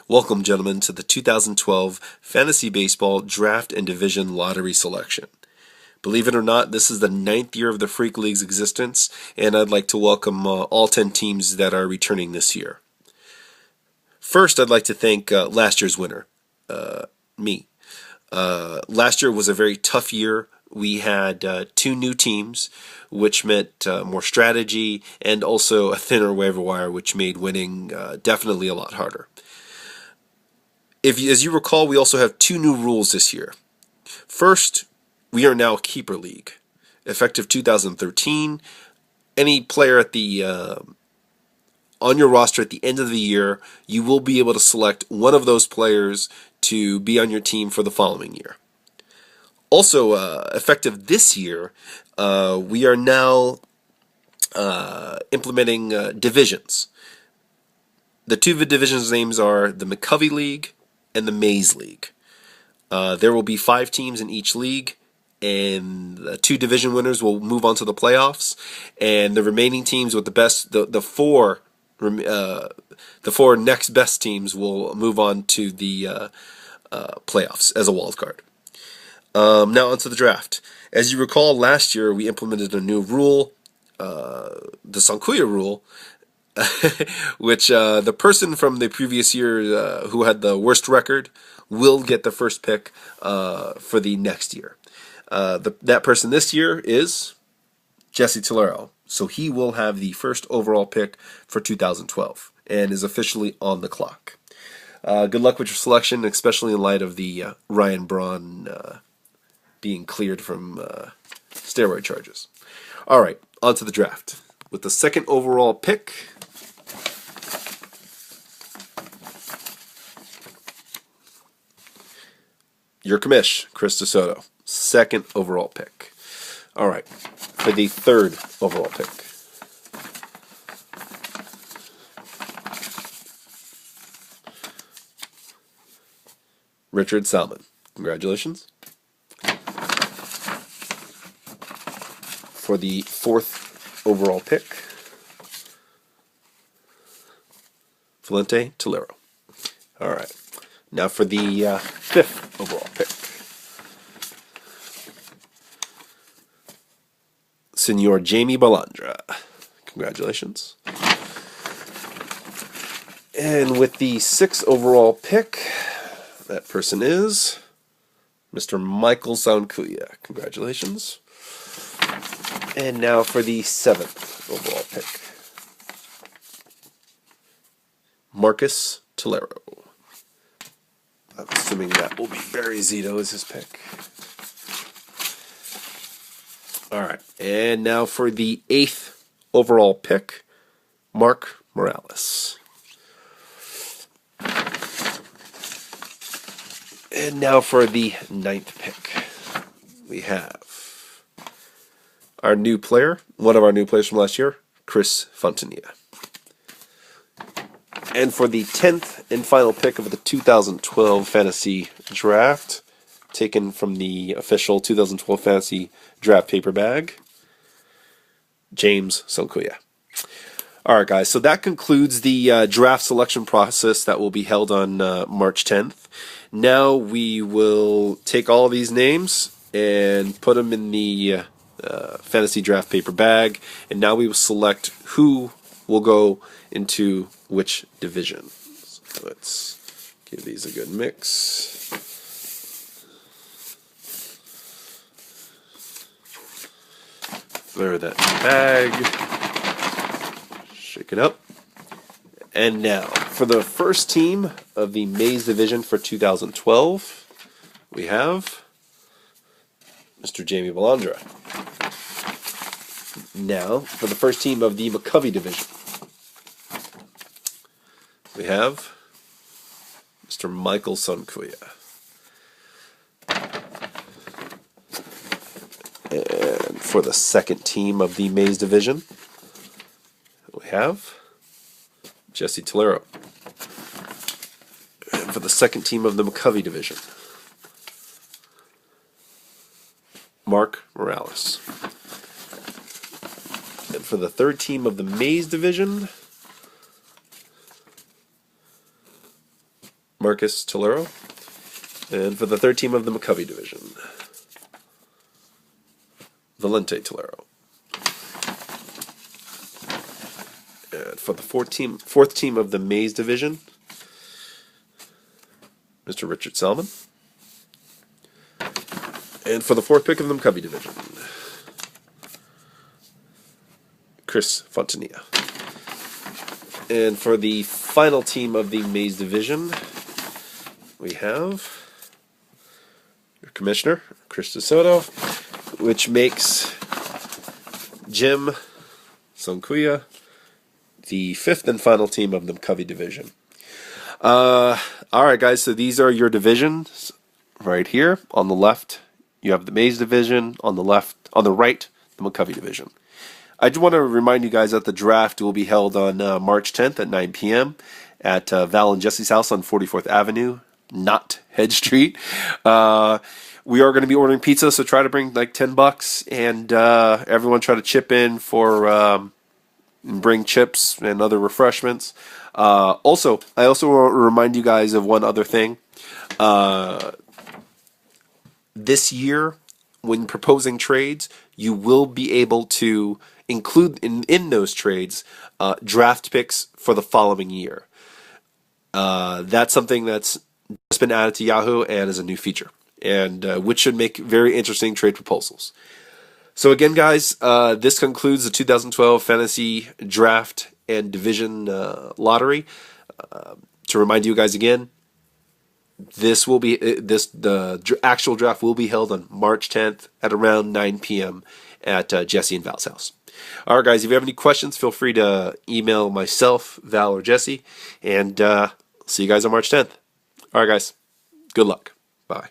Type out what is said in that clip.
Welcome, gentlemen, to the 2012 Fantasy Baseball Draft and Division Lottery Selection. Believe it or not, this is the 9th year of the Freak League's existence, and I'd like to welcome all 10 teams that are returning this year. First, I'd like to thank last year's winner, me. Last year was a very tough year. We had 2 new teams, which meant more strategy, and also a thinner waiver wire, which made winning definitely a lot harder. As you recall, we also have 2 new rules this year. First, we are now a keeper league. Effective 2013, any player at the on your roster at the end of the year, you will be able to select one of those players to be on your team for the following year. Also, effective this year, we are now implementing divisions. The 2 divisions names are the McCovey League and the Mays League. There will be 5 teams in each league, and the 2 division winners will move on to the playoffs, and the remaining teams with the 4 next best teams will move on to the playoffs as a wild card. Now onto the draft. As you recall, last year we implemented a new rule, the Sankuya rule, which the person from the previous year who had the worst record will get the first pick for the next year. That person this year is Jesse Tolero, so he will have the first overall pick for 2012 and is officially on the clock. Good luck with your selection, especially in light of the Ryan Braun being cleared from steroid charges. All right, on to the draft. With the second overall pick, your commish, Chris DeSoto, second overall pick. All right, for the third overall pick, Richard Salmon. Congratulations. For the fourth overall pick, Valente Tolero. All right. Now for the fifth overall pick, Senor Jamie Balandra. Congratulations. And with the sixth overall pick, that person is Mr. Michael Sankuya. Congratulations. And now for the seventh overall pick, Marcus Tolero. I'm assuming that will be Barry Zito as his pick. All right. And now for the eighth overall pick, Mark Morales. And now for the ninth pick, we have our new player, one of our new players from last year, Chris Fontanilla. And for the 10th and final pick of the 2012 Fantasy Draft, taken from the official 2012 Fantasy Draft paper bag, James Sankuya. All right, guys, so that concludes the draft selection process that will be held on March 10th. Now we will take all of these names and put them in the Fantasy Draft paper bag, and now we will select who will go into which division. So let's give these a good mix. Throw that in the bag. Shake it up. And now, for the first team of the Mays Division for 2012, we have Mr. Jamie Balandra. Now, for the first team of the McCovey Division, we have Mr. Michael Sankuya. And for the second team of the Mays Division, we have Jesse Tolero. And for the second team of the McCovey Division, Mark Morales. And for the third team of the Mays Division, Marcus Tolero. And for the third team of the McCovey division, Valente Tolero. And for the fourth team of the Mays division, Mr. Richard Salmon. And for the fourth pick of the McCovey division, Chris Fontanilla. And for the final team of the Mays division, we have your commissioner, Chris DeSoto, which makes Jim Sonkuya the fifth and final team of the McCovey division. Alright guys, so these are your divisions right here. On the left, you have the Mays division. On the right, the McCovey division. I just want to remind you guys that the draft will be held on March 10th at 9 p.m. at Val and Jesse's house on 44th Avenue, not Hedge Street. We are going to be ordering pizza, so try to bring like $10, and everyone try to chip in for bring chips and other refreshments. I also want to remind you guys of one other thing. This year, when proposing trades, you will be able to include in those trades draft picks for the following year. That's something that's just been added to Yahoo and is a new feature, and which should make very interesting trade proposals. So again, guys, this concludes the 2012 Fantasy Draft and Division Lottery. To remind you guys again, the actual draft will be held on March 10th at around 9 p.m. at Jesse and Val's house. All right, guys, if you have any questions, feel free to email myself, Val, or Jesse, and see you guys on March 10th. All right, guys, good luck. Bye.